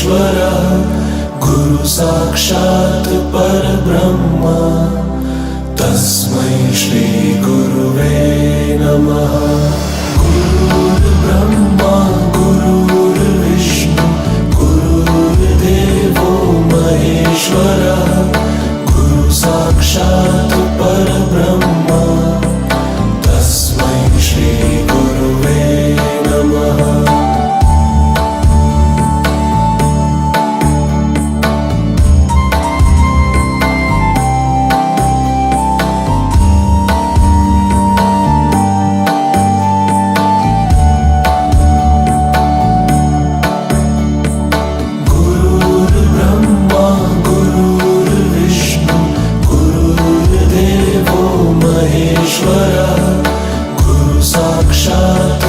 महेश्वरः गुरु साक्षात् परब्रह्म तस्मै श्री गुरुवे नमः। गुरुर्ब्रह्मा गुरुर्विष्णु गुरुर्देवो महेश्वरः गुरु साक्षात् परब्रह्म तस्मै श्री गुरुवे नमः। गुरु साक्षात्